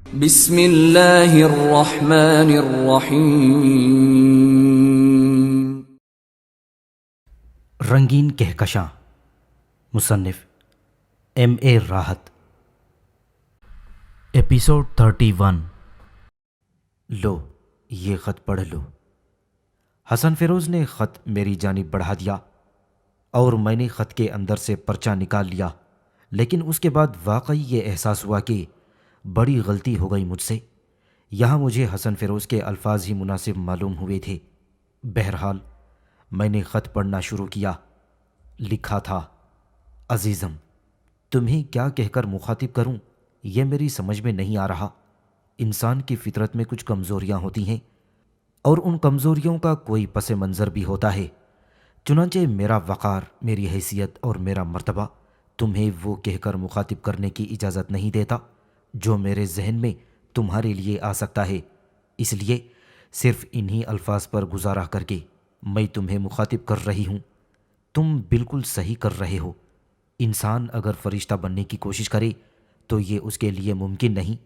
بسم اللہ الرحمن الرحیم۔ رنگین کہکشاں، مصنف ایم اے راحت۔ ایپیسوڈ 31۔ لو یہ خط پڑھ لو۔ حسن فیروز نے خط میری جانب بڑھا دیا اور میں نے خط کے اندر سے پرچہ نکال لیا، لیکن اس کے بعد واقعی یہ احساس ہوا کہ بڑی غلطی ہو گئی مجھ سے۔ یہاں مجھے حسن فیروز کے الفاظ ہی مناسب معلوم ہوئے تھے۔ بہرحال میں نے خط پڑھنا شروع کیا۔ لکھا تھا، عزیزم، تمہیں کیا کہہ کر مخاطب کروں یہ میری سمجھ میں نہیں آ رہا۔ انسان کی فطرت میں کچھ کمزوریاں ہوتی ہیں اور ان کمزوریوں کا کوئی پس منظر بھی ہوتا ہے، چنانچہ میرا وقار، میری حیثیت اور میرا مرتبہ تمہیں وہ کہہ کر مخاطب کرنے کی اجازت نہیں دیتا جو میرے ذہن میں تمہارے لیے آ سکتا ہے۔ اس لیے صرف انہی الفاظ پر گزارا کر کے میں تمہیں مخاطب کر رہی ہوں۔ تم بالکل صحیح کر رہے ہو۔ انسان اگر فرشتہ بننے کی کوشش کرے تو یہ اس کے لیے ممکن نہیں۔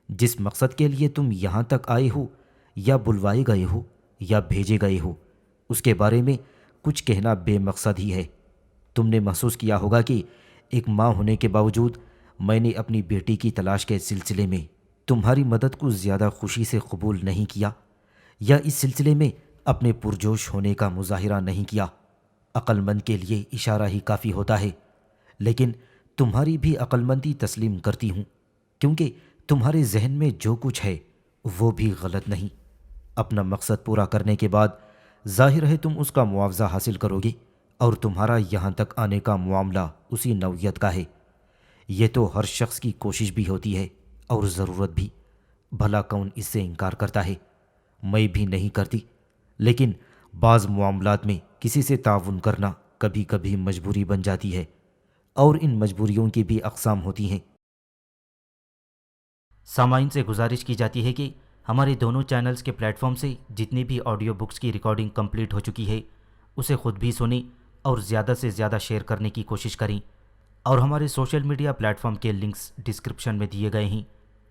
جس مقصد کے لیے تم یہاں تک آئے ہو یا بلوائے گئے ہو یا بھیجے گئے ہو، اس کے بارے میں کچھ کہنا بے مقصد ہی ہے۔ تم نے محسوس کیا ہوگا کہ ایک ماں ہونے کے باوجود میں نے اپنی بیٹی کی تلاش کے سلسلے میں تمہاری مدد کو زیادہ خوشی سے قبول نہیں کیا، یا اس سلسلے میں اپنے پرجوش ہونے کا مظاہرہ نہیں کیا۔ عقل مند کے لیے اشارہ ہی کافی ہوتا ہے، لیکن تمہاری بھی عقل مندی تسلیم کرتی ہوں، کیونکہ تمہارے ذہن میں جو کچھ ہے وہ بھی غلط نہیں۔ اپنا مقصد پورا کرنے کے بعد ظاہر ہے تم اس کا معاوضہ حاصل کرو گے، اور تمہارا یہاں تک آنے کا معاملہ اسی نوعیت کا ہے۔ یہ تو ہر شخص کی کوشش بھی ہوتی ہے اور ضرورت بھی، بھلا کون اس سے انکار کرتا ہے؟ میں بھی نہیں کرتی، لیکن بعض معاملات میں کسی سے تعاون کرنا کبھی کبھی مجبوری بن جاتی ہے، اور ان مجبوریوں کی بھی اقسام ہوتی ہیں۔ سامعین سے گزارش کی جاتی ہے کہ ہمارے دونوں چینلز کے پلیٹ فارم سے جتنی بھی آڈیو بکس کی ریکارڈنگ کمپلیٹ ہو چکی ہے اسے خود بھی سنیں اور زیادہ سے زیادہ شیئر کرنے کی کوشش کریں، اور ہمارے سوشل میڈیا پلیٹ فارم کے لنکس ڈسکرپشن میں دیے گئے ہیں۔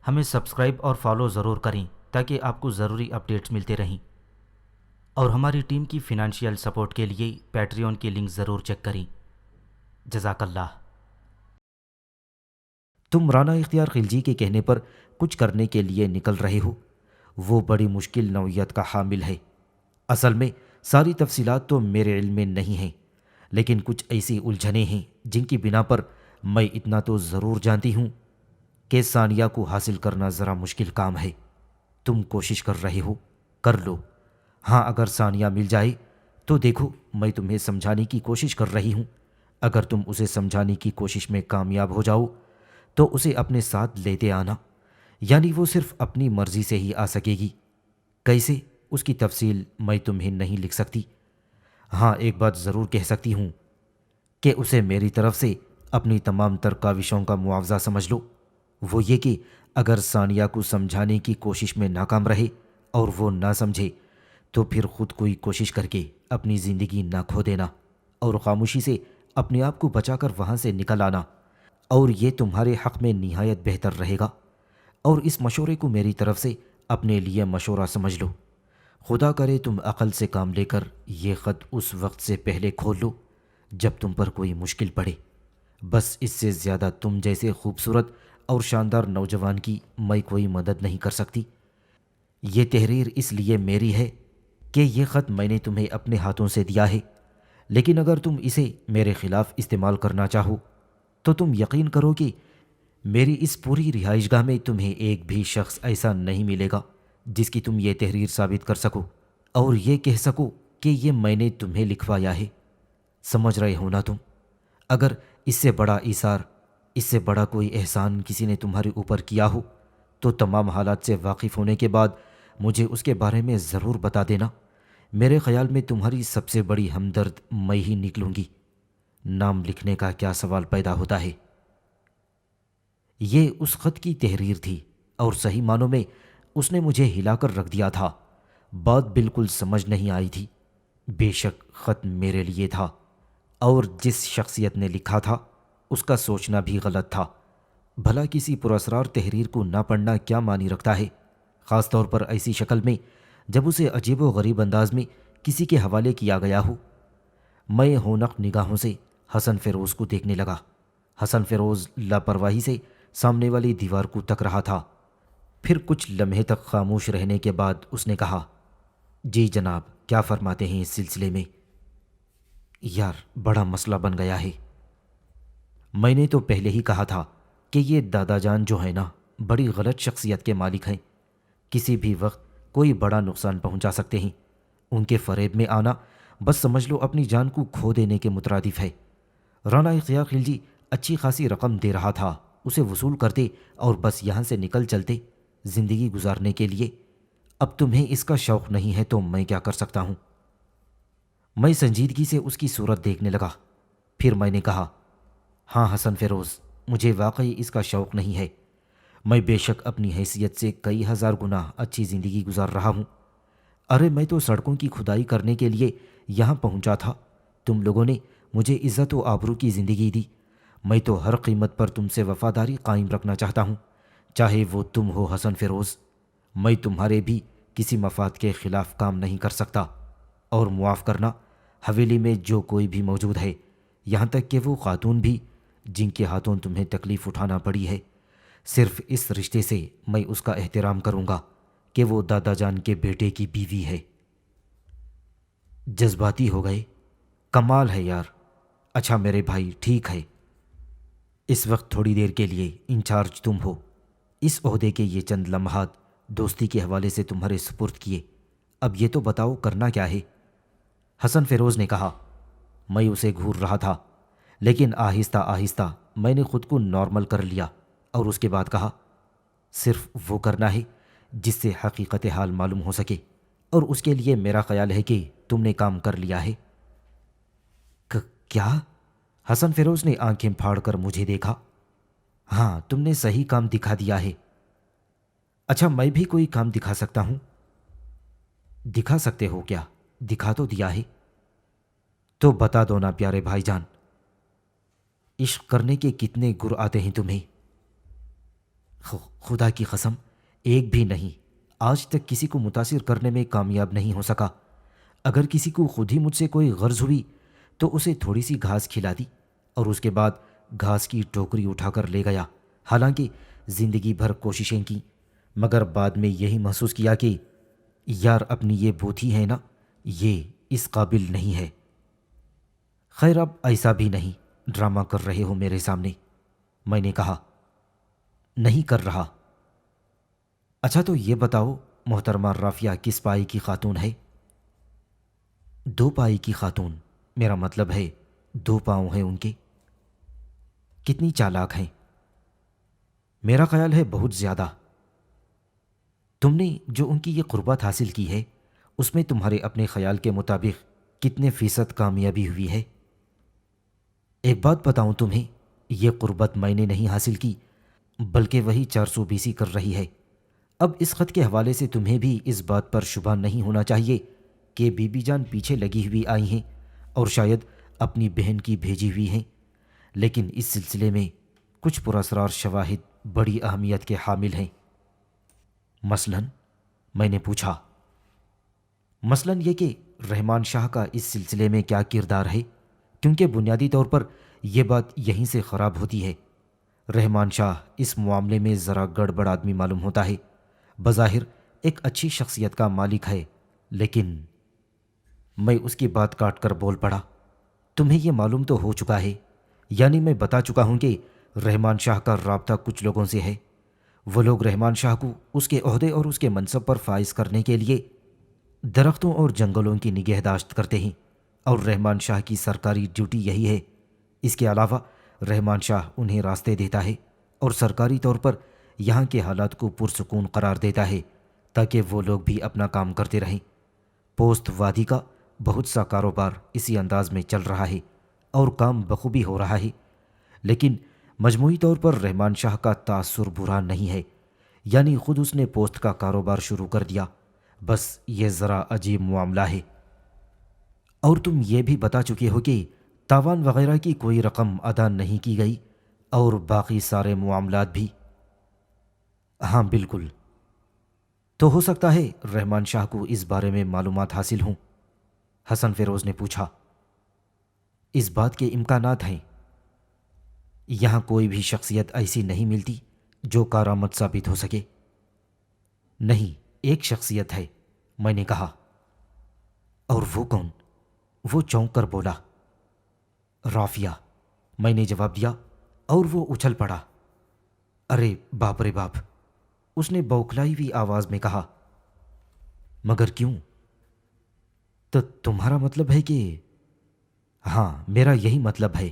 ہمیں سبسکرائب اور فالو ضرور کریں تاکہ آپ کو ضروری اپڈیٹس ملتے رہیں، اور ہماری ٹیم کی فنانشیل سپورٹ کے لیے پیٹریون کی لنک ضرور چیک کریں۔ جزاک اللہ۔ تم رانا اختیار خلجی کے کہنے پر کچھ کرنے کے لیے نکل رہے ہو، وہ بڑی مشکل نوعیت کا حامل ہے۔ اصل میں ساری تفصیلات تو میرے علم میں نہیں ہیں، لیکن کچھ ایسی الجھنیں ہیں جن کی بنا پر میں اتنا تو ضرور جانتی ہوں کہ ثانیہ کو حاصل کرنا ذرا مشکل کام ہے۔ تم کوشش کر رہے ہو، کر لو۔ ہاں، اگر ثانیہ مل جائے تو دیکھو، میں تمہیں سمجھانے کی کوشش کر رہی ہوں۔ اگر تم اسے سمجھانے کی کوشش میں کامیاب ہو جاؤ تو اسے اپنے ساتھ لیتے آنا، یعنی وہ صرف اپنی مرضی سے ہی آ سکے گی۔ کیسے، اس کی تفصیل میں تمہیں نہیں لکھ سکتی۔ ہاں، ایک بات ضرور کہہ سکتی ہوں کہ اسے میری طرف سے اپنی تمام تر کاوشوں کا معاوضہ سمجھ لو۔ وہ یہ کہ اگر ثانیہ کو سمجھانے کی کوشش میں ناکام رہے اور وہ نہ سمجھے تو پھر خود کوئی کوشش کر کے اپنی زندگی نہ کھو دینا، اور خاموشی سے اپنے آپ کو بچا کر وہاں سے نکل آنا، اور یہ تمہارے حق میں نہایت بہتر رہے گا۔ اور اس مشورے کو میری طرف سے اپنے لیے مشورہ سمجھ لو۔ خدا کرے تم عقل سے کام لے کر یہ خط اس وقت سے پہلے کھول لو جب تم پر کوئی مشکل پڑے۔ بس اس سے زیادہ تم جیسے خوبصورت اور شاندار نوجوان کی میں کوئی مدد نہیں کر سکتی۔ یہ تحریر اس لیے میری ہے کہ یہ خط میں نے تمہیں اپنے ہاتھوں سے دیا ہے، لیکن اگر تم اسے میرے خلاف استعمال کرنا چاہو تو تم یقین کرو کہ میری اس پوری رہائش گاہ میں تمہیں ایک بھی شخص ایسا نہیں ملے گا جس کی تم یہ تحریر ثابت کر سکو اور یہ کہہ سکو کہ یہ میں نے تمہیں لکھوایا ہے۔ سمجھ رہے ہو نا تم؟ اگر اس سے بڑا ایثار، اس سے بڑا کوئی احسان کسی نے تمہارے اوپر کیا ہو تو تمام حالات سے واقف ہونے کے بعد مجھے اس کے بارے میں ضرور بتا دینا۔ میرے خیال میں تمہاری سب سے بڑی ہمدرد میں ہی نکلوں گی۔ نام لکھنے کا کیا سوال پیدا ہوتا ہے؟ یہ اس خط کی تحریر تھی، اور صحیح معنوں میں اس نے مجھے ہلا کر رکھ دیا تھا۔ بات بالکل سمجھ نہیں آئی تھی۔ بے شک خط میرے لیے تھا، اور جس شخصیت نے لکھا تھا اس کا سوچنا بھی غلط تھا۔ بھلا کسی پراسرار تحریر کو نہ پڑھنا کیا معنی رکھتا ہے، خاص طور پر ایسی شکل میں جب اسے عجیب و غریب انداز میں کسی کے حوالے کیا گیا ہو؟ میں ہونق نگاہوں سے حسن فیروز کو دیکھنے لگا۔ حسن فیروز لاپرواہی سے سامنے والی دیوار کو تک رہا تھا۔ پھر کچھ لمحے تک خاموش رہنے کے بعد اس نے کہا، جی جناب، کیا فرماتے ہیں اس سلسلے میں؟ یار، بڑا مسئلہ بن گیا ہے۔ میں نے تو پہلے ہی کہا تھا کہ یہ دادا جان جو ہے نا، بڑی غلط شخصیت کے مالک ہیں، کسی بھی وقت کوئی بڑا نقصان پہنچا سکتے ہیں۔ ان کے فریب میں آنا بس سمجھ لو اپنی جان کو کھو دینے کے مترادف ہے۔ رانا اختیار خلجی اچھی خاصی رقم دے رہا تھا، اسے وصول کرتے اور بس یہاں سے نکل چلتے زندگی گزارنے کے لیے۔ اب تمہیں اس کا شوق نہیں ہے تو میں کیا کر سکتا ہوں؟ میں سنجیدگی سے اس کی صورت دیکھنے لگا۔ پھر میں نے کہا، ہاں حسن فیروز، مجھے واقعی اس کا شوق نہیں ہے۔ میں بے شک اپنی حیثیت سے کئی ہزار گنا اچھی زندگی گزار رہا ہوں۔ ارے میں تو سڑکوں کی کھدائی کرنے کے لیے یہاں پہنچا تھا، تم لوگوں نے مجھے عزت و آبرو کی زندگی دی۔ میں تو ہر قیمت پر تم سے وفاداری قائم رکھنا چاہتا ہوں، چاہے وہ تم ہو حسن فیروز۔ میں تمہارے بھی کسی مفاد کے خلاف کام نہیں کر سکتا، اور معاف کرنا، حویلی میں جو کوئی بھی موجود ہے، یہاں تک کہ وہ خاتون بھی جن کے ہاتھوں تمہیں تکلیف اٹھانا پڑی ہے، صرف اس رشتے سے میں اس کا احترام کروں گا کہ وہ دادا جان کے بیٹے کی بیوی ہے۔ جذباتی ہو گئے، کمال ہے یار۔ اچھا میرے بھائی، ٹھیک ہے، اس وقت تھوڑی دیر کے لیے انچارج تم ہو۔ اس عہدے کے یہ چند لمحات دوستی کے حوالے سے تمہارے سپرد کیے، اب یہ تو بتاؤ کرنا کیا ہے؟ حسن فیروز نے کہا۔ میں اسے گھور رہا تھا، لیکن آہستہ آہستہ میں نے خود کو نارمل کر لیا اور اس کے بعد کہا، صرف وہ کرنا ہے جس سے حقیقت حال معلوم ہو سکے، اور اس کے لیے میرا خیال ہے کہ تم نے کام کر لیا ہے۔ کیا؟ حسن فیروز نے آنکھیں پھاڑ کر مجھے دیکھا۔ ہاں، تم نے صحیح کام دکھا دیا ہے۔ اچھا، میں بھی کوئی کام دکھا سکتا ہوں؟ دکھا سکتے ہو کیا؟ دکھا تو دیا ہے۔ تو بتا دو نا پیارے بھائی جان، عشق کرنے کے کتنے گر آتے ہیں تمہیں؟ خدا کی قسم، ایک بھی نہیں۔ آج تک کسی کو متاثر کرنے میں کامیاب نہیں ہو سکا۔ اگر کسی کو خود ہی مجھ سے کوئی غرض ہوئی تو اسے تھوڑی سی گھاس کھلا دی اور اس کے بعد گھاس کی ٹوکری اٹھا کر لے گیا۔ حالانکہ زندگی بھر کوششیں کی، مگر بعد میں یہی محسوس کیا کہ یار، اپنی یہ بوتھی ہے نا، یہ اس قابل نہیں ہے۔ خیر، اب ایسا بھی نہیں، ڈرامہ کر رہے ہو میرے سامنے؟ میں نے کہا، نہیں کر رہا۔ اچھا تو یہ بتاؤ، محترمہ رافیہ کس پائی کی خاتون ہے؟ 2 پائی کی خاتون؟ میرا مطلب ہے 2 پاؤں ہیں ان کے۔ کتنی چالاک ہیں! میرا خیال ہے بہت زیادہ۔ تم نے جو ان کی یہ قربت حاصل کی ہے، اس میں تمہارے اپنے خیال کے مطابق کتنے فیصد کامیابی ہوئی ہے؟ ایک بات بتاؤں تمہیں، یہ قربت میں نے نہیں حاصل کی، بلکہ وہی 420 کر رہی ہے۔ اب اس خط کے حوالے سے تمہیں بھی اس بات پر شبہ نہیں ہونا چاہیے کہ بی بی جان پیچھے لگی ہوئی آئی ہیں اور شاید اپنی بہن کی بھیجی ہوئی ہیں، لیکن اس سلسلے میں کچھ پراسرار شواہد بڑی اہمیت کے حامل ہیں۔ مثلاً؟ میں نے پوچھا۔ مثلاً یہ کہ رحمان شاہ کا اس سلسلے میں کیا کردار ہے، کیونکہ بنیادی طور پر یہ بات یہیں سے خراب ہوتی ہے۔ رحمان شاہ اس معاملے میں ذرا گڑبڑ آدمی معلوم ہوتا ہے۔ بظاہر ایک اچھی شخصیت کا مالک ہے، لیکن میں اس کی بات کاٹ کر بول پڑا، تمہیں یہ معلوم تو ہو چکا ہے، یعنی میں بتا چکا ہوں کہ رحمان شاہ کا رابطہ کچھ لوگوں سے ہے۔ وہ لوگ رحمان شاہ کو اس کے عہدے اور اس کے منصب پر فائز کرنے کے لیے درختوں اور جنگلوں کی نگہداشت کرتے ہیں، اور رحمان شاہ کی سرکاری ڈیوٹی یہی ہے۔ اس کے علاوہ رحمان شاہ انہیں راستے دیتا ہے اور سرکاری طور پر یہاں کے حالات کو پرسکون قرار دیتا ہے تاکہ وہ لوگ بھی اپنا کام کرتے رہیں۔ پوست وادی کا بہت سا کاروبار اسی انداز میں چل رہا ہے اور کام بخوبی ہو رہا ہے، لیکن مجموعی طور پر رحمان شاہ کا تاثر برا نہیں ہے، یعنی خود اس نے پوسٹ کا کاروبار شروع کر دیا، بس یہ ذرا عجیب معاملہ ہے۔ اور تم یہ بھی بتا چکے ہو کہ تاوان وغیرہ کی کوئی رقم ادا نہیں کی گئی، اور باقی سارے معاملات بھی؟ ہاں بالکل۔ تو ہو سکتا ہے رحمان شاہ کو اس بارے میں معلومات حاصل ہوں؟ حسن فیروز نے پوچھا۔ اس بات کے امکانات ہیں۔ یہاں کوئی بھی شخصیت ایسی نہیں ملتی جو کارآمد ثابت ہو سکے۔ نہیں، ایک شخصیت ہے، میں نے کہا۔ اور وہ کون؟ وہ چونک کر بولا۔ رافیہ، میں نے جواب دیا، اور وہ اچھل پڑا۔ ارے باپ رے باپ، اس نے بوکھلائی ہوئی آواز میں کہا۔ مگر کیوں؟ تو تمہارا مطلب ہے کہ… ہاں، میرا یہی مطلب ہے۔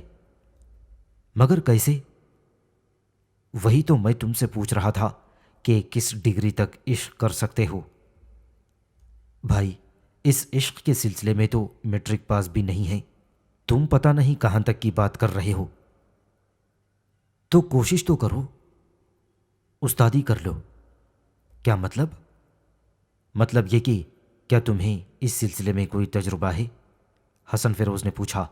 مگر کیسے؟ وہی تو میں تم سے پوچھ رہا تھا کہ کس ڈگری تک عشق کر سکتے ہو؟ بھائی، اس عشق کے سلسلے میں تو میٹرک پاس بھی نہیں ہے، تم پتہ نہیں کہاں تک کی بات کر رہے ہو۔ تو کوشش تو کرو، استادی کر لو۔ کیا مطلب؟ مطلب یہ کہ کیا تمہیں اس سلسلے میں کوئی تجربہ ہے؟ حسن فیروز نے پوچھا۔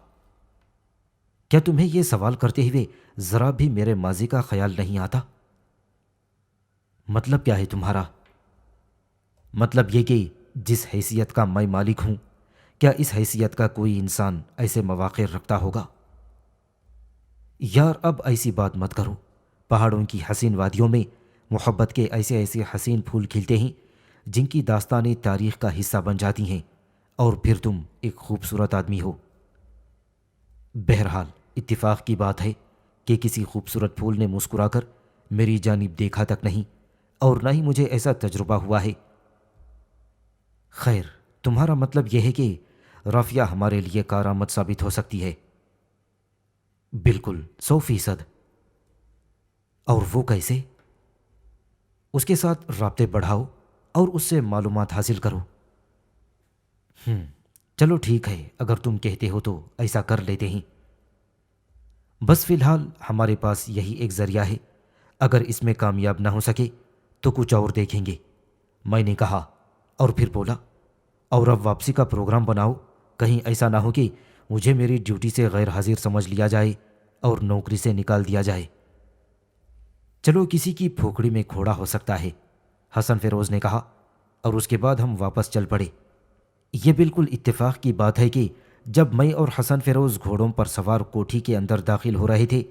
کیا تمہیں یہ سوال کرتے ہوئے ذرا بھی میرے ماضی کا خیال نہیں آتا؟ مطلب کیا ہے تمہارا؟ مطلب یہ کہ جس حیثیت کا میں مالک ہوں، کیا اس حیثیت کا کوئی انسان ایسے مواقع رکھتا ہوگا؟ یار اب ایسی بات مت کرو۔ پہاڑوں کی حسین وادیوں میں محبت کے ایسے ایسے حسین پھول کھلتے ہیں جن کی داستانیں تاریخ کا حصہ بن جاتی ہیں، اور پھر تم ایک خوبصورت آدمی ہو۔ بہرحال اتفاق کی بات ہے کہ کسی خوبصورت پھول نے مسکرا کر میری جانب دیکھا تک نہیں، اور نہ ہی مجھے ایسا تجربہ ہوا ہے۔ خیر، تمہارا مطلب یہ ہے کہ رافیہ ہمارے لیے کارآمد ثابت ہو سکتی ہے؟ بالکل، 100%۔ اور وہ کیسے؟ اس کے ساتھ رابطے بڑھاؤ اور اس سے معلومات حاصل کرو۔ چلو ٹھیک ہے، اگر تم کہتے ہو تو ایسا کر لیتے ہیں۔ بس فی الحال ہمارے پاس یہی ایک ذریعہ ہے، اگر اس میں کامیاب نہ ہو سکے تو کچھ اور دیکھیں گے، میں نے کہا، اور پھر بولا، اور اب واپسی کا پروگرام بناؤ، کہیں ایسا نہ ہو کہ مجھے میری ڈیوٹی سے غیر حاضر سمجھ لیا جائے اور نوکری سے نکال دیا جائے۔ چلو کسی کی پھوکڑی میں کھوڑا ہو سکتا ہے، حسن فیروز نے کہا، اور اس کے بعد ہم واپس چل پڑے۔ یہ بالکل اتفاق کی بات ہے کہ جب میں اور حسن فیروز گھوڑوں پر سوار کوٹھی کے اندر داخل ہو رہے تھے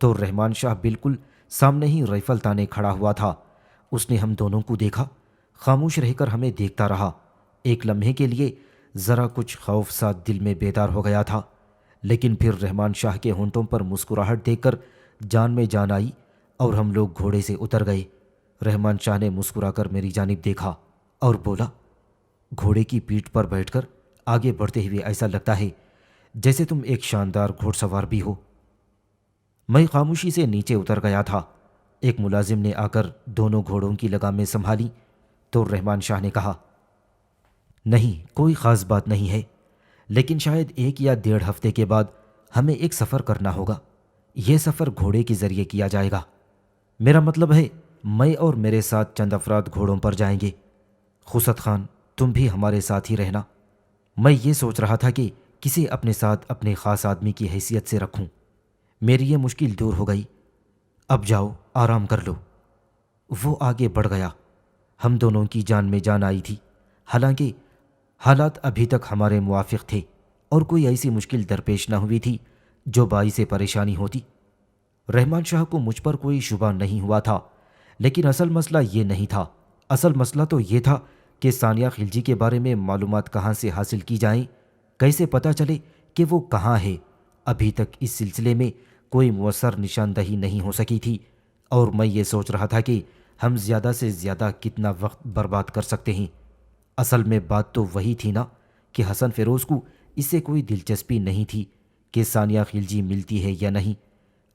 تو رحمان شاہ بالکل سامنے ہی رائفل تانے کھڑا ہوا تھا۔ اس نے ہم دونوں کو دیکھا، خاموش رہ کر ہمیں دیکھتا رہا۔ ایک لمحے کے لیے ذرا کچھ خوف سا دل میں بیدار ہو گیا تھا، لیکن پھر رحمان شاہ کے ہونٹوں پر مسکراہٹ دیکھ کر جان میں جان آئی اور ہم لوگ گھوڑے سے اتر گئے۔ رحمان شاہ نے مسکرا کر میری جانب دیکھا اور بولا، گھوڑے کی پیٹھ پر بیٹھ کر آگے بڑھتے ہوئے ایسا لگتا ہے جیسے تم ایک شاندار گھوڑ سوار بھی ہو۔ میں خاموشی سے نیچے اتر گیا تھا۔ ایک ملازم نے آ کر دونوں گھوڑوں کی لگامیں سنبھالی تو رحمان شاہ نے کہا، نہیں، کوئی خاص بات نہیں ہے، لیکن شاید 1 یا 1.5 ہفتے کے بعد ہمیں ایک سفر کرنا ہوگا۔ یہ سفر گھوڑے کے ذریعے کیا جائے گا۔ میرا مطلب ہے میں اور میرے ساتھ چند افراد گھوڑوں پر جائیں گے۔ خسرت خان، تم بھی ہمارے ساتھ ہی رہنا۔ میں یہ سوچ رہا تھا کہ کسی اپنے ساتھ اپنے خاص آدمی کی حیثیت سے رکھوں۔ میری یہ مشکل دور ہو گئی، اب جاؤ آرام کر لو۔ وہ آگے بڑھ گیا۔ ہم دونوں کی جان میں جان آئی تھی، حالانکہ حالات ابھی تک ہمارے موافق تھے اور کوئی ایسی مشکل درپیش نہ ہوئی تھی جو باعث پریشانی ہوتی۔ رحمان شاہ کو مجھ پر کوئی شبہ نہیں ہوا تھا، لیکن اصل مسئلہ یہ نہیں تھا۔ اصل مسئلہ تو یہ تھا کہ ثانیہ خلجی کے بارے میں معلومات کہاں سے حاصل کی جائیں، کیسے پتہ چلے کہ وہ کہاں ہے۔ ابھی تک اس سلسلے میں کوئی مؤثر نشاندہی نہیں ہو سکی تھی، اور میں یہ سوچ رہا تھا کہ ہم زیادہ سے زیادہ کتنا وقت برباد کر سکتے ہیں۔ اصل میں بات تو وہی تھی نا کہ حسن فیروز کو اس سے کوئی دلچسپی نہیں تھی کہ ثانیہ خلجی ملتی ہے یا نہیں،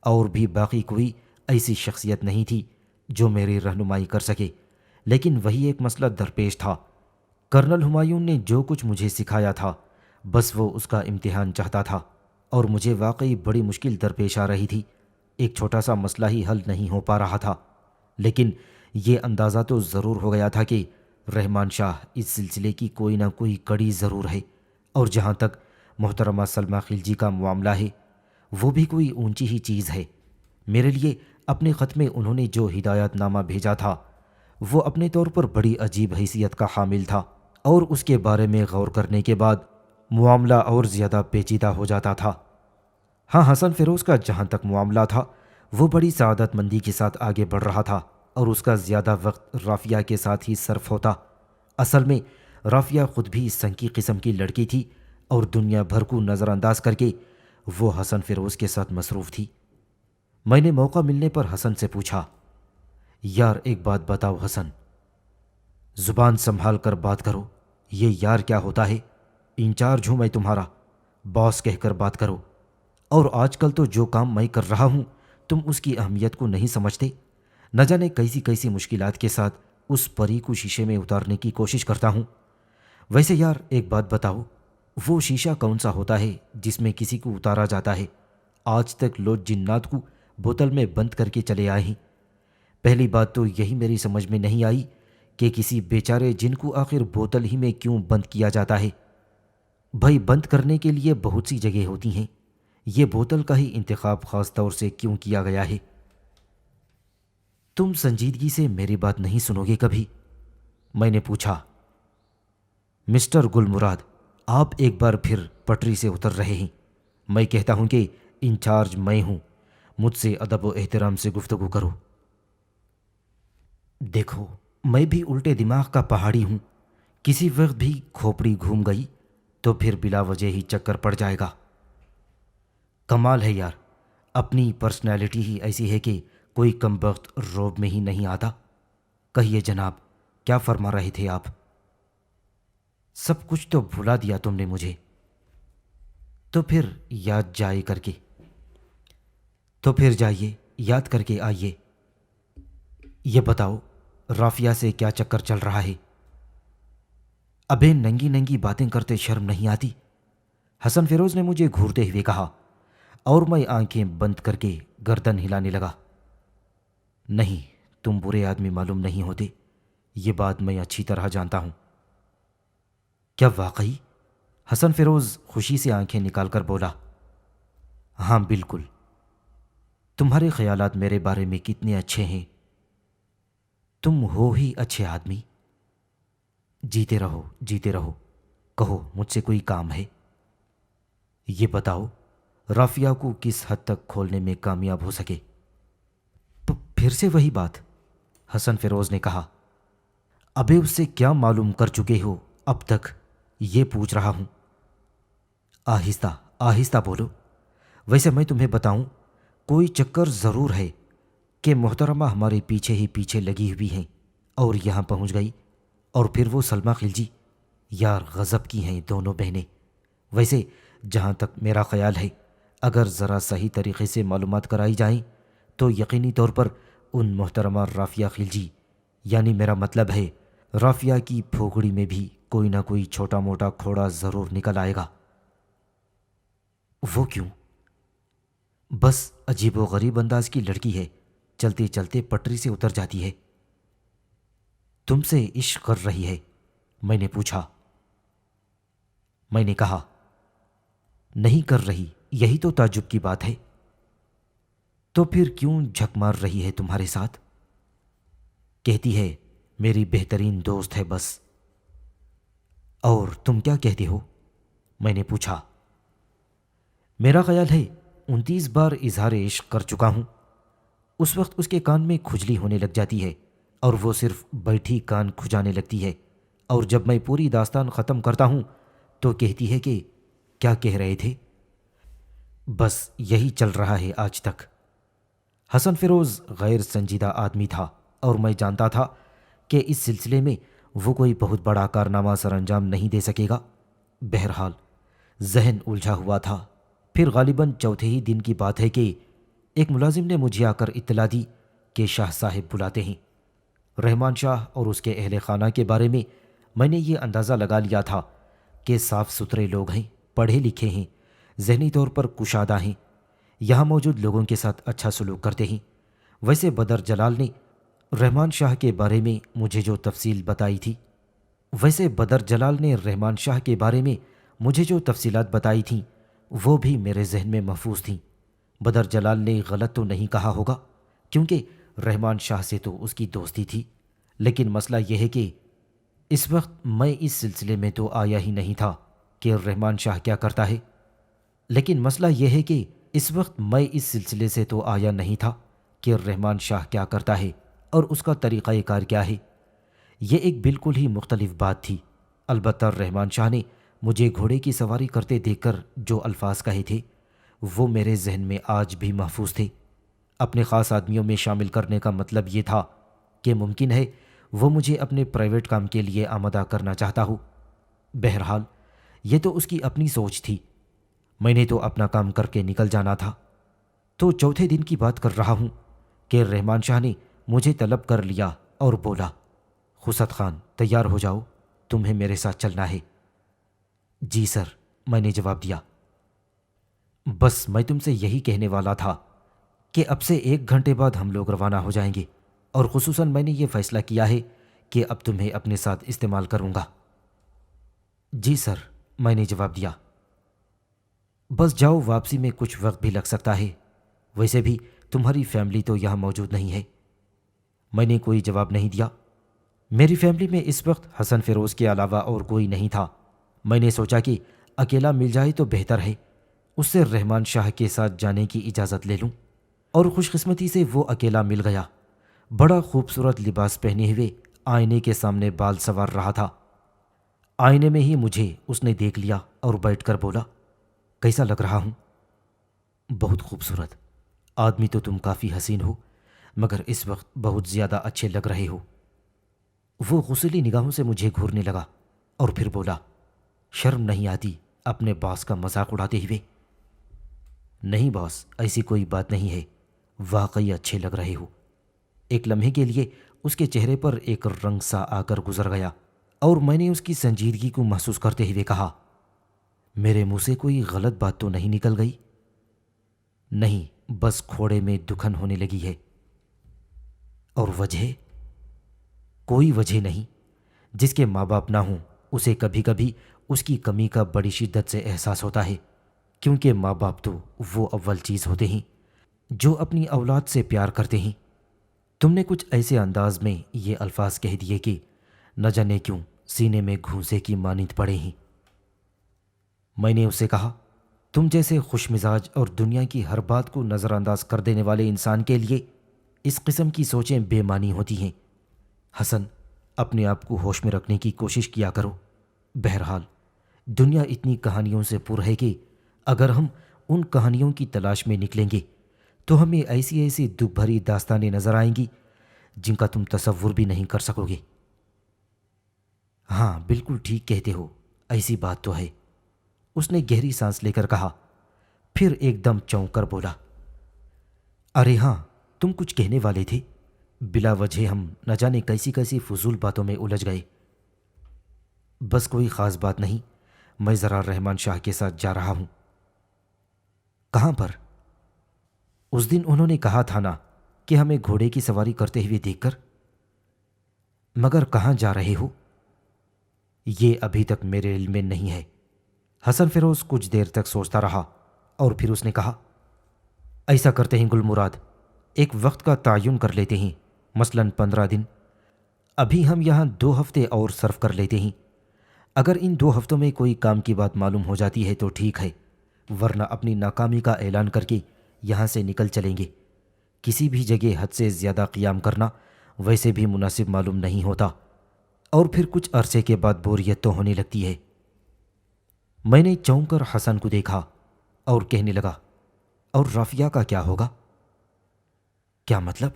اور بھی باقی کوئی ایسی شخصیت نہیں تھی جو میری رہنمائی کر سکے۔ لیکن وہی ایک مسئلہ درپیش تھا۔ کرنل ہمایوں نے جو کچھ مجھے سکھایا تھا، بس وہ اس کا امتحان چاہتا تھا، اور مجھے واقعی بڑی مشکل درپیش آ رہی تھی۔ ایک چھوٹا سا مسئلہ ہی حل نہیں ہو پا رہا تھا، لیکن یہ اندازہ تو ضرور ہو گیا تھا کہ رحمان شاہ اس سلسلے کی کوئی نہ کوئی کڑی ضرور ہے، اور جہاں تک محترمہ سلمیٰ خلجی کا معاملہ ہے، وہ بھی کوئی اونچی ہی چیز ہے۔ میرے لیے اپنے خط میں انہوں نے جو ہدایت نامہ بھیجا تھا وہ اپنے طور پر بڑی عجیب حیثیت کا حامل تھا، اور اس کے بارے میں غور کرنے کے بعد معاملہ اور زیادہ پیچیدہ ہو جاتا تھا۔ ہاں، حسن فیروز کا جہاں تک معاملہ تھا وہ بڑی سعادت مندی کے ساتھ آگے بڑھ رہا تھا، اور اس کا زیادہ وقت رافیہ کے ساتھ ہی صرف ہوتا۔ اصل میں رافیہ خود بھی سنکی قسم کی لڑکی تھی، اور دنیا بھر کو نظر انداز کر کے وہ حسن فیروز کے ساتھ مصروف تھی۔ میں نے موقع ملنے پر حسن سے پوچھا، یار ایک بات بتاؤ حسن، زبان سنبھال کر بات کرو، یہ یار کیا ہوتا ہے؟ انچارج ہوں میں تمہارا، باس کہہ کر بات کرو۔ اور آج کل تو جو کام میں کر رہا ہوں تم اس کی اہمیت کو نہیں سمجھتے۔ نہ جانے کیسی کیسی مشکلات کے ساتھ اس پری کو شیشے میں اتارنے کی کوشش کرتا ہوں۔ ویسے یار ایک بات بتاؤ، وہ شیشہ کون سا ہوتا ہے جس میں کسی کو اتارا جاتا ہے؟ آج تک لوگ جنات کو بوتل میں بند کر کے چلے آئے ہیں۔ پہلی بات تو یہی میری سمجھ میں نہیں آئی کہ کسی بیچارے جن کو آخر بوتل ہی میں کیوں بند کیا جاتا ہے؟ بھائی بند کرنے کے لیے بہت سی جگہ ہوتی ہیں، یہ بوتل کا ہی انتخاب خاص طور سے کیوں کیا گیا ہے؟ تم سنجیدگی سے میری بات نہیں سنو گے کبھی؟ میں نے پوچھا۔ مسٹر گل مراد، آپ ایک بار پھر پٹری سے اتر رہے ہیں۔ میں کہتا ہوں کہ انچارج میں ہوں، مجھ سے ادب و احترام سے گفتگو کرو۔ دیکھو میں بھی الٹے دماغ کا پہاڑی ہوں، کسی وقت بھی کھوپڑی گھوم گئی تو پھر بلا وجہ ہی چکر پڑ جائے گا۔ کمال ہے یار، اپنی پرسنالٹی ہی ایسی ہے کہ کوئی کم بخت روب میں ہی نہیں آتا۔ کہیے جناب، کیا فرما رہے تھے آپ؟ سب کچھ تو بھلا دیا تم نے مجھے۔ تو پھر یاد جائے کر کے، تو پھر جائیے یاد کر کے آئیے۔ یہ بتاؤ رافیہ سے کیا چکر چل رہا ہے؟ ابے ننگی ننگی باتیں کرتے شرم نہیں آتی؟ حسن فیروز نے مجھے گھورتے ہوئے کہا، اور میں آنکھیں بند کر کے گردن ہلانے لگا۔ نہیں، تم برے آدمی معلوم نہیں ہوتے، یہ بات میں اچھی طرح جانتا ہوں۔ کیا واقعی؟ حسن فیروز خوشی سے آنکھیں نکال کر بولا۔ ہاں بالکل، تمہارے خیالات میرے بارے میں کتنے اچھے ہیں، تم ہو ہی اچھے آدمی۔ جیتے رہو جیتے رہو، کہو مجھ سے کوئی کام ہے؟ یہ بتاؤ رافیہ کو کس حد تک کھولنے میں کامیاب ہو سکے؟ پھر سے وہی بات، حسن فیروز نے کہا۔ ابے اس سے کیا معلوم کر چکے ہو اب تک، یہ پوچھ رہا ہوں۔ آہستہ آہستہ بولو۔ ویسے میں تمہیں بتاؤں، کوئی چکر ضرور ہے کہ محترمہ ہمارے پیچھے ہی پیچھے لگی ہوئی ہیں اور یہاں پہنچ گئی، اور پھر وہ سلمہ خلجی، یار غضب کی ہیں دونوں بہنیں۔ ویسے جہاں تک میرا خیال ہے، اگر ذرا صحیح طریقے سے معلومات کرائی جائیں تو یقینی طور پر ان محترمہ رافیہ خلجی، یعنی میرا مطلب ہے رافیہ کی پھوکڑی میں بھی کوئی نہ کوئی چھوٹا موٹا کھوڑا ضرور نکل آئے گا۔ وہ کیوں؟ بس عجیب و غریب انداز کی لڑکی ہے، چلتے چلتے پٹری سے اتر جاتی ہے۔ تم سے عشق کر رہی ہے؟ میں نے پوچھا۔ میں نے کہا نہیں کر رہی، یہی تو تعجب کی بات ہے۔ تو پھر کیوں جھک مار رہی ہے تمہارے ساتھ؟ کہتی ہے میری بہترین دوست ہے بس۔ اور تم کیا کہتے ہو؟ میں نے پوچھا۔ میرا خیال ہے 29 بار اظہار عشق کر چکا ہوں۔ اس وقت اس کے کان میں کھجلی ہونے لگ جاتی ہے اور وہ صرف بیٹھی کان کھجانے لگتی ہے، اور جب میں پوری داستان ختم کرتا ہوں تو کہتی ہے کہ کیا کہہ رہے تھے؟ بس یہی چل رہا ہے آج تک۔ حسن فیروز غیر سنجیدہ آدمی تھا، اور میں جانتا تھا کہ اس سلسلے میں وہ کوئی بہت بڑا کارنامہ سر انجام نہیں دے سکے گا۔ بہرحال ذہن الجھا ہوا تھا۔ پھر غالباً چوتھے ہی دن کی بات ہے کہ ایک ملازم نے مجھے آ کر اطلاع دی کہ شاہ صاحب بلاتے ہیں۔ رحمان شاہ اور اس کے اہل خانہ کے بارے میں نے یہ اندازہ لگا لیا تھا کہ صاف ستھرے لوگ ہیں، پڑھے لکھے ہیں، ذہنی طور پر کشادہ ہیں، یہاں موجود لوگوں کے ساتھ اچھا سلوک کرتے ہیں۔ ویسے بدر جلال نے رحمان شاہ کے بارے میں مجھے جو تفصیلات بتائی تھیں وہ بھی میرے ذہن میں محفوظ تھیں۔ بدر جلال نے غلط تو نہیں کہا ہوگا، کیونکہ رحمان شاہ سے تو اس کی دوستی تھی، لیکن مسئلہ یہ ہے کہ اس وقت میں اس سلسلے میں تو آیا ہی نہیں تھا کہ رحمان شاہ کیا کرتا ہے۔ لیکن مسئلہ یہ ہے کہ اس وقت میں اس سلسلے سے تو آیا نہیں تھا کہ رحمان شاہ کیا کرتا ہے اور اس کا طریقہ کار کیا ہے۔ یہ ایک بالکل ہی مختلف بات تھی۔ البتہ رحمان شاہ نے مجھے گھوڑے کی سواری کرتے دیکھ کر جو الفاظ کہے تھے وہ میرے ذہن میں آج بھی محفوظ تھے۔ اپنے خاص آدمیوں میں شامل کرنے کا مطلب یہ تھا کہ ممکن ہے وہ مجھے اپنے پرائیویٹ کام کے لیے آمادہ کرنا چاہتا ہو۔ بہرحال یہ تو اس کی اپنی سوچ تھی، میں نے تو اپنا کام کر کے نکل جانا تھا۔ تو چوتھے دن کی بات کر رہا ہوں کہ رحمان شاہ نے مجھے طلب کر لیا اور بولا، خسرو خان تیار ہو جاؤ، تمہیں میرے ساتھ چلنا ہے۔ جی سر، میں نے جواب دیا۔ بس میں تم سے یہی کہنے والا تھا کہ اب سے 1 گھنٹے بعد ہم لوگ روانہ ہو جائیں گے، اور خصوصاً میں نے یہ فیصلہ کیا ہے کہ اب تمہیں اپنے ساتھ استعمال کروں گا۔ جی سر، میں نے جواب دیا۔ بس جاؤ، واپسی میں کچھ وقت بھی لگ سکتا ہے، ویسے بھی تمہاری فیملی تو یہاں موجود نہیں ہے۔ میں نے کوئی جواب نہیں دیا۔ میری فیملی میں اس وقت حسن فیروز کے علاوہ اور کوئی نہیں تھا۔ میں نے سوچا کہ اکیلا مل جائے تو بہتر ہے، اس سے رحمان شاہ کے ساتھ جانے کی اجازت لے لوں، اور خوش قسمتی سے وہ اکیلا مل گیا۔ بڑا خوبصورت لباس پہنے ہوئے آئینے کے سامنے بال سنوار رہا تھا۔ آئینے میں ہی مجھے اس نے دیکھ لیا اور بیٹھ کر بولا، کیسا لگ رہا ہوں؟ بہت خوبصورت آدمی، تو تم کافی حسین ہو، مگر اس وقت بہت زیادہ اچھے لگ رہے ہو۔ وہ غصیلی نگاہوں سے مجھے گھورنے لگا اور پھر بولا، شرم نہیں آتی اپنے باس کا مذاق اڑاتے ہوئے؟ نہیں باس، ایسی کوئی بات نہیں ہے، واقعی اچھے لگ رہے ہو۔ ایک لمحے کے لیے اس کے چہرے پر ایک رنگ سا آ کر گزر گیا اور میں نے اس کی سنجیدگی کو محسوس کرتے ہوئے کہا، میرے منہ سے کوئی غلط بات تو نہیں نکل گئی؟ نہیں، بس کھوڑے میں دکھن ہونے لگی ہے۔ اور وجہ؟ کوئی وجہ نہیں۔ جس کے ماں باپ نہ ہوں اسے کبھی کبھی اس کی کمی کا بڑی شدت سے احساس ہوتا ہے، کیونکہ ماں باپ تو وہ اول چیز ہوتے ہیں جو اپنی اولاد سے پیار کرتے ہیں۔ تم نے کچھ ایسے انداز میں یہ الفاظ کہہ دیے کہ نہ جانے کیوں سینے میں گھونسے کی مانند پڑے ہیں۔ میں نے اسے کہا، تم جیسے خوش مزاج اور دنیا کی ہر بات کو نظر انداز کر دینے والے انسان کے لیے اس قسم کی سوچیں بے معنی ہوتی ہیں۔ حسن، اپنے آپ کو ہوش میں رکھنے کی کوشش کیا کرو۔ بہرحال دنیا اتنی کہانیوں سے پر ہے کہ اگر ہم ان کہانیوں کی تلاش میں نکلیں گے تو ہمیں ایسی ایسی دکھ بھری داستانیں نظر آئیں گی جن کا تم تصور بھی نہیں کر سکو گے۔ ہاں، بالکل ٹھیک کہتے ہو، ایسی بات تو ہے، اس نے گہری سانس لے کر کہا، پھر ایک دم چونک کر بولا، ارے ہاں، تم کچھ کہنے والے تھے۔ بلا وجہ ہم نہ جانے کیسی کیسی فضول باتوں میں الجھ گئے۔ بس کوئی خاص بات نہیں، میں ذرا رحمان شاہ کے ساتھ جا رہا ہوں۔ کہاں پر؟ اس دن انہوں نے کہا تھا نا کہ ہمیں گھوڑے کی سواری کرتے ہوئے دیکھ کر۔ مگر کہاں جا رہے ہو؟ یہ ابھی تک میرے علم میں نہیں ہے۔ حسن فیروز کچھ دیر تک سوچتا رہا اور پھر اس نے کہا، ایسا کرتے ہیں گل مراد، ایک وقت کا تعین کر لیتے ہیں، مثلاً 15 دن۔ ابھی ہم یہاں 2 ہفتے اور صرف کر لیتے ہیں۔ اگر ان 2 ہفتوں میں کوئی کام کی بات معلوم ہو جاتی ہے تو ٹھیک ہے، ورنہ اپنی ناکامی کا اعلان کر کے یہاں سے نکل چلیں گے۔ کسی بھی جگہ حد سے زیادہ قیام کرنا ویسے بھی مناسب معلوم نہیں ہوتا، اور پھر کچھ عرصے کے بعد بوریت تو ہونے لگتی ہے۔ میں نے چونک کر حسن کو دیکھا اور کہنے لگا، اور رافیہ کا کیا ہوگا؟ کیا مطلب؟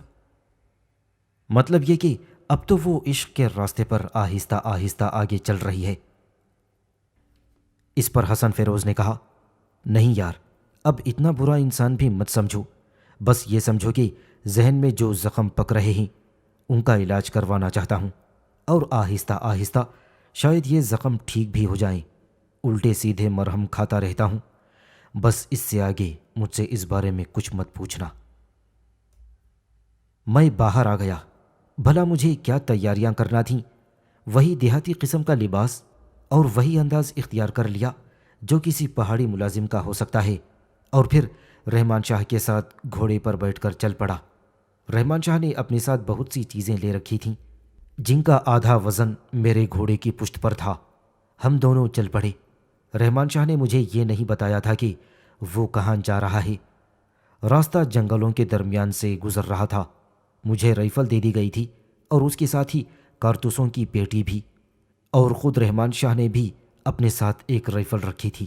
مطلب یہ کہ اب تو وہ عشق کے راستے پر آہستہ آہستہ آگے چل رہی ہے۔ اس پر حسن فیروز نے کہا، نہیں یار، اب اتنا برا انسان بھی مت سمجھو، بس یہ سمجھو کہ ذہن میں جو زخم پک رہے ہیں ان کا علاج کروانا چاہتا ہوں، اور آہستہ آہستہ شاید یہ زخم ٹھیک بھی ہو جائیں۔ الٹے سیدھے مرہم کھاتا رہتا ہوں، بس اس سے آگے مجھ سے اس بارے میں کچھ مت پوچھنا۔ میں باہر آ گیا۔ بھلا مجھے کیا تیاریاں کرنا تھیں؟ وہی دیہاتی قسم کا لباس اور وہی انداز اختیار کر لیا جو کسی پہاڑی ملازم کا ہو سکتا ہے، اور پھر رحمان شاہ کے ساتھ گھوڑے پر بیٹھ کر چل پڑا۔ رحمان شاہ نے اپنے ساتھ بہت سی چیزیں لے رکھی تھیں جن کا آدھا وزن میرے گھوڑے کی پشت پر تھا۔ ہم دونوں چل پڑے۔ رحمان شاہ نے مجھے یہ نہیں بتایا تھا کہ وہ کہاں جا رہا ہے۔ راستہ جنگلوں کے درمیان سے گزر رہا تھا۔ مجھے رائفل دے دی گئی تھی اور اس کے ساتھ ہی کارتوسوں کی پیٹی بھی، اور خود رحمان شاہ نے بھی اپنے ساتھ ایک رائفل رکھی تھی۔